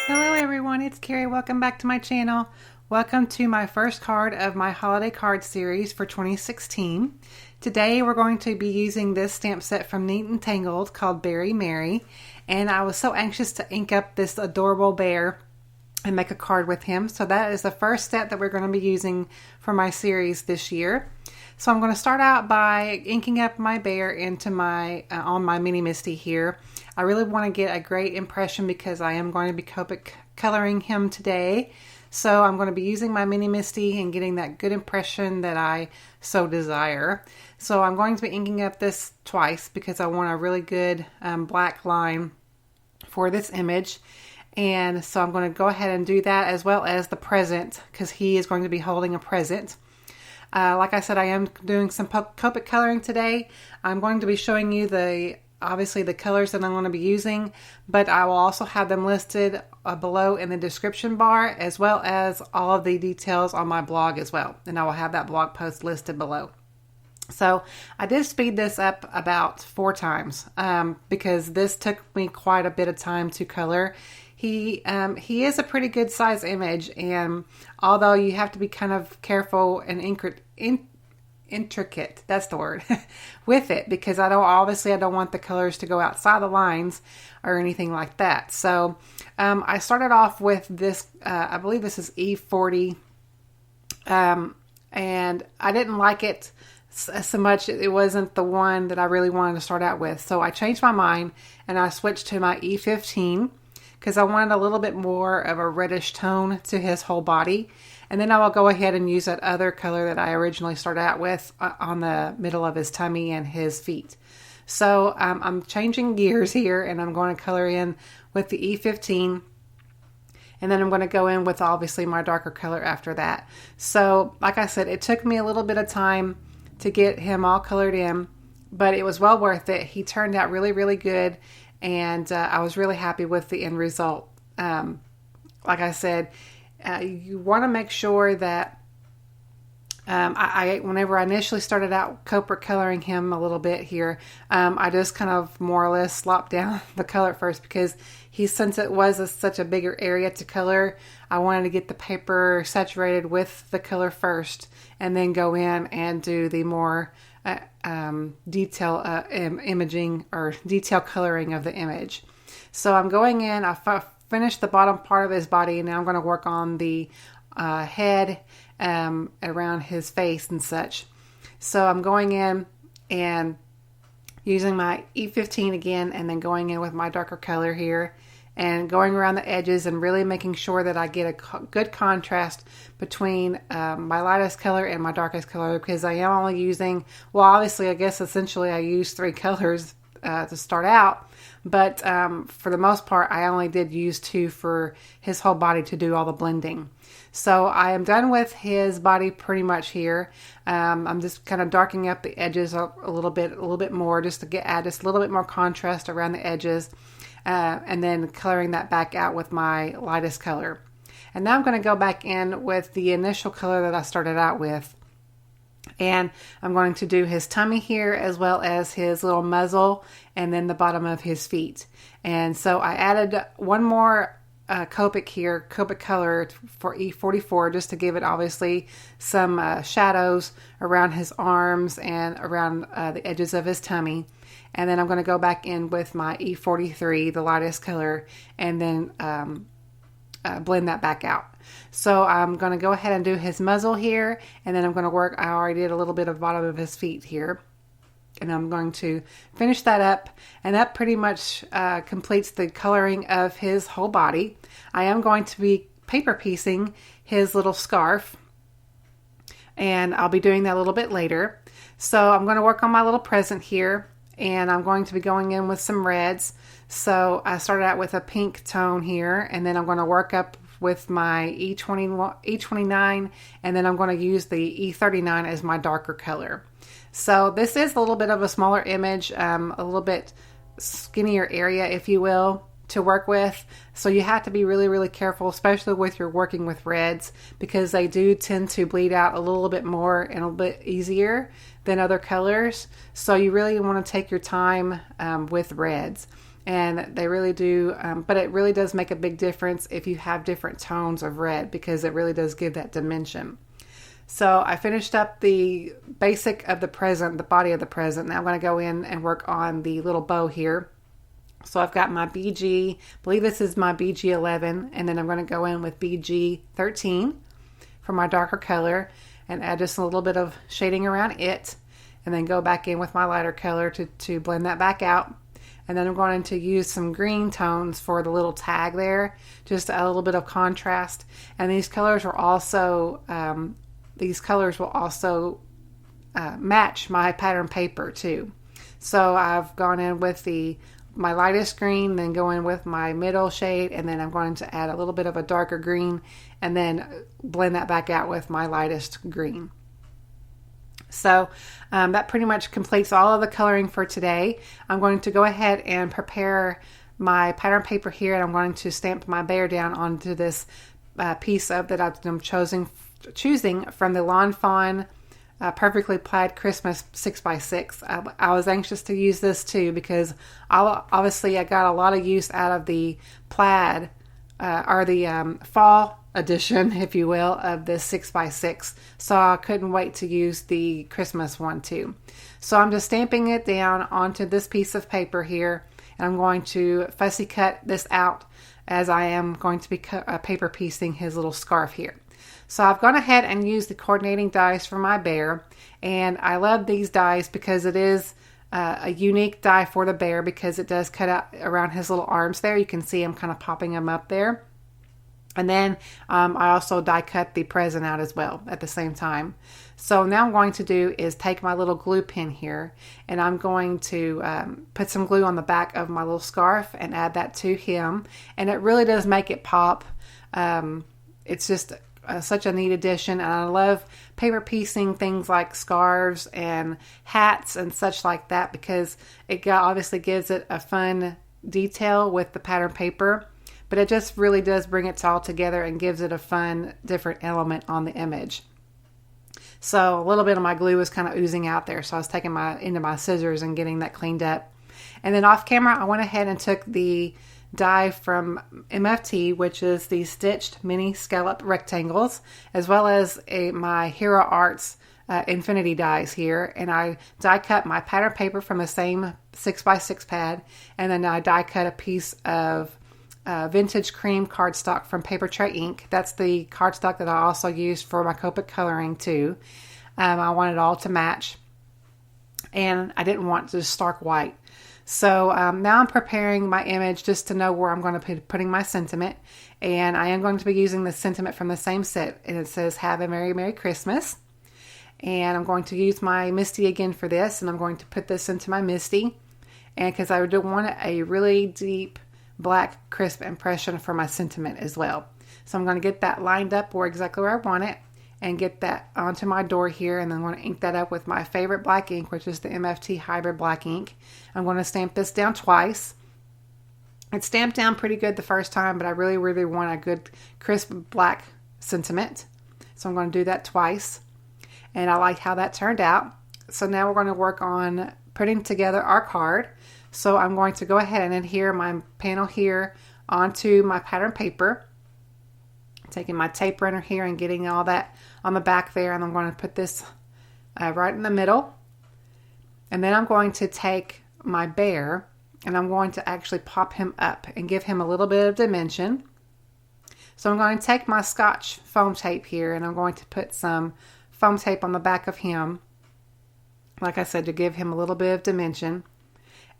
Hello everyone, it's Carrie. Welcome back to my channel. Welcome to my first card of my holiday card series for 2016. Today we're going to be using this stamp set from Neat and Tangled called Berry Mary. And I was so anxious to ink up this adorable bear and make a card with him. So that is the first step that we're going to be using for my series this year. So I'm going to start out by inking up my bear into my on my mini Misty here. I really want to get a great impression because I am going to be Copic coloring him today. So I'm going to be using my mini Misty and getting that good impression that I so desire. So I'm going to be inking up this twice because I want a really good black line for this image. And so I'm going to go ahead and do that, as well as the present, because he is going to be holding a present. Like I said, I am doing some Copic coloring today. I'm going to be showing you obviously the colors that I'm going to be using, but I will also have them listed below in the description bar, as well as all of the details on my blog as well. And I will have that blog post listed below. So I did speed this up about 4 times because this took me quite a bit of time to color. He is a pretty good size image, and although you have to be kind of careful and intricate, that's the word, with it, because I don't want the colors to go outside the lines or anything like that. So I started off with this, I believe this is E40, and I didn't like it so much. It wasn't the one that I really wanted to start out with. So I changed my mind and I switched to my E15 because I wanted a little bit more of a reddish tone to his whole body. And then I will go ahead and use that other color that I originally started out with on the middle of his tummy and his feet. So I'm changing gears here, and I'm going to color in with the E15. And then I'm going to go in with obviously my darker color after that. So like I said, it took me a little bit of time to get him all colored in, but it was well worth it. He turned out really, really good. And I was really happy with the end result. Like I said, you want to make sure that whenever I initially started out Copic coloring him a little bit here, I just kind of more or less slopped down the color at first because since it was such a bigger area to color, I wanted to get the paper saturated with the color first and then go in and do the more detail imaging or detail coloring of the image. So I'm going in, I finished the bottom part of his body, and now I'm going to work on the head around his face and such. So I'm going in and using my E15 again, and then going in with my darker color here and going around the edges and really making sure that I get a good contrast between my lightest color and my darkest color, because I am only using, well, obviously, I guess essentially I used 3 colors to start out, but for the most part, I only did use 2 for his whole body to do all the blending. So I am done with his body pretty much here. I'm just kind of darkening up the edges a little bit more, just to add just a little bit more contrast around the edges. And then coloring that back out with my lightest color. And now I'm going to go back in with the initial color that I started out with. And I'm going to do his tummy here, as well as his little muzzle, and then the bottom of his feet. And so I added one more Copic here, Copic color for E44, just to give it obviously some shadows around his arms and around the edges of his tummy. And then I'm going to go back in with my E43, the lightest color, and then blend that back out. So I'm going to go ahead and do his muzzle here, and then I'm going to work, I already did a little bit of bottom of his feet here. And I'm going to finish that up, and that pretty much completes the coloring of his whole body. I am going to be paper piecing his little scarf, and I'll be doing that a little bit later. So I'm going to work on my little present here, and I'm going to be going in with some reds. So I started out with a pink tone here, and then I'm going to work up with my E29, and then I'm going to use the E39 as my darker color. So this is a little bit of a smaller image, a little bit skinnier area, if you will, to work with. So you have to be really, really careful, especially with your working with reds, because they do tend to bleed out a little bit more and a little bit easier than other colors. So you really want to take your time with reds. and they really do, but it really does make a big difference if you have different tones of red, because it really does give that dimension. So I finished up the basic of the present, the body of the present. Now I'm going to go in and work on the little bow here. So I've got my BG, I believe this is my BG11, and then I'm going to go in with BG13 for my darker color and add just a little bit of shading around it, and then go back in with my lighter color to blend that back out. And then I'm going to use some green tones for the little tag there, just a little bit of contrast. And these colors will also match my pattern paper too. So I've gone in with my lightest green, then go in with my middle shade, and then I'm going to add a little bit of a darker green and then blend that back out with my lightest green. So that pretty much completes all of the coloring for today. I'm going to go ahead and prepare my pattern paper here, and I'm going to stamp my bear down onto this piece of that I'm choosing from the Lawn Fawn Perfectly Plaid Christmas 6x6. I was anxious to use this too, because obviously I got a lot of use out of the plaid or the fall edition, if you will, of this 6x6. So I couldn't wait to use the Christmas one too. So I'm just stamping it down onto this piece of paper here, and I'm going to fussy cut this out as I am going to be paper piecing his little scarf here. So I've gone ahead and used the coordinating dies for my bear, and I love these dies because it is a unique die for the bear, because it does cut out around his little arms there. You can see I'm kind of popping them up there. And then I also die cut the present out as well at the same time. So now I'm going to do is take my little glue pen here, and I'm going to put some glue on the back of my little scarf and add that to him. And it really does make it pop. It's just such a neat addition, and I love paper piecing things like scarves and hats and such like that, because it obviously gives it a fun detail with the pattern paper, but it just really does bring it all together and gives it a fun different element on the image. So a little bit of my glue was kind of oozing out there, so I was taking into my scissors and getting that cleaned up. And then off camera I went ahead and took the die from MFT, which is the stitched mini scallop rectangles, as well as my Hero Arts infinity dies here, and I die cut my pattern paper from the same 6x6 pad, and then I die cut a piece of vintage cream cardstock from Paper Tray Ink. That's the cardstock that I also used for my Copic coloring too. I wanted it all to match, and I didn't want just stark white. So now I'm preparing my image just to know where I'm going to be putting my sentiment. And I am going to be using the sentiment from the same set. And it says, "Have a Merry, Merry Christmas." And I'm going to use my Misty again for this. And I'm going to put this into my Misty. And because I do want a really deep, black, crisp impression for my sentiment as well. So I'm going to get that lined up exactly where I want it, and get that onto my door here, and then I'm going to ink that up with my favorite black ink, which is the MFT Hybrid Black Ink. I'm going to stamp this down twice. It stamped down pretty good the first time, but I really, really want a good crisp black sentiment. So I'm going to do that twice, and I like how that turned out. So now we're going to work on putting together our card. So I'm going to go ahead and adhere my panel here onto my pattern paper, taking my tape runner here and getting all that on the back there, and I'm going to put this right in the middle. And then I'm going to take my bear, and I'm going to actually pop him up and give him a little bit of dimension. So I'm going to take my Scotch foam tape here, and I'm going to put some foam tape on the back of him, like I said, to give him a little bit of dimension.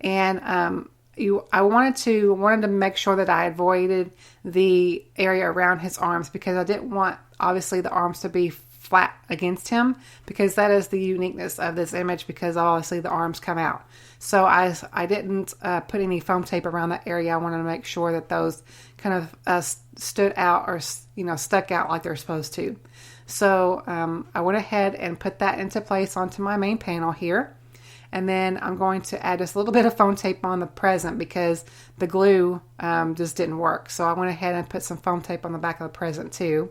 And I wanted to make sure that I avoided the area around his arms, because I didn't want, obviously, the arms to be flat against him, because that is the uniqueness of this image, because obviously the arms come out. So I didn't put any foam tape around that area. I wanted to make sure that those kind of stood out, or stuck out like they're supposed to. So I went ahead and put that into place onto my main panel here. And then I'm going to add just a little bit of foam tape on the present, because the glue just didn't work. So I went ahead and put some foam tape on the back of the present too.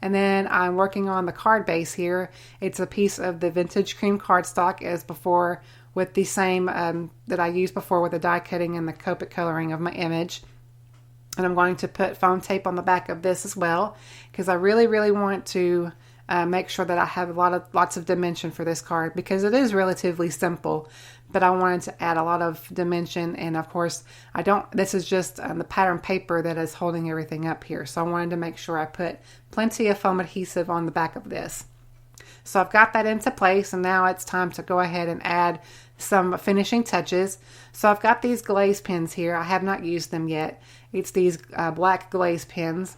And then I'm working on the card base here. It's a piece of the vintage cream cardstock as before, with the same that I used before with the die cutting and the Copic coloring of my image. And I'm going to put foam tape on the back of this as well, because I really, really want to make sure that I have lots of dimension for this card, because it is relatively simple, but I wanted to add a lot of dimension. And of course, this is just the pattern paper that is holding everything up here. So I wanted to make sure I put plenty of foam adhesive on the back of this. So I've got that into place, and now it's time to go ahead and add some finishing touches. So I've got these glaze pens here. I have not used them yet. It's these black glaze pens.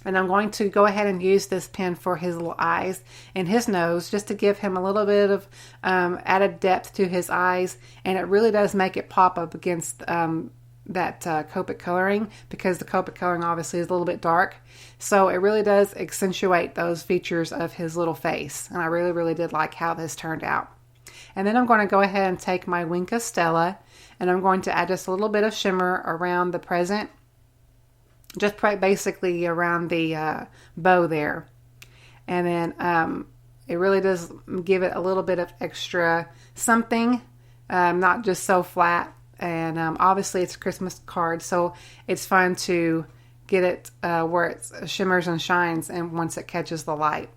And I'm going to go ahead and use this pen for his little eyes and his nose, just to give him a little bit of added depth to his eyes. And it really does make it pop up against that Copic coloring, because the Copic coloring obviously is a little bit dark. So it really does accentuate those features of his little face. And I really, really did like how this turned out. And then I'm going to go ahead and take my Wink of Stella, and I'm going to add just a little bit of shimmer around the present. Just basically around the bow there. And then it really does give it a little bit of extra something, not just so flat. And obviously it's a Christmas card, so it's fun to get it where it shimmers and shines and once it catches the light.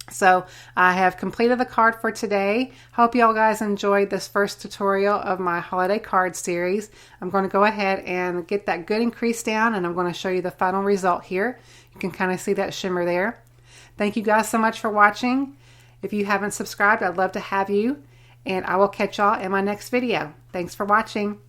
So I have completed the card for today. Hope y'all guys enjoyed this first tutorial of my holiday card series. I'm going to go ahead and get that good and crease down, and I'm going to show you the final result here. You can kind of see that shimmer there. Thank you guys so much for watching. If you haven't subscribed, I'd love to have you, and I will catch y'all in my next video. Thanks for watching.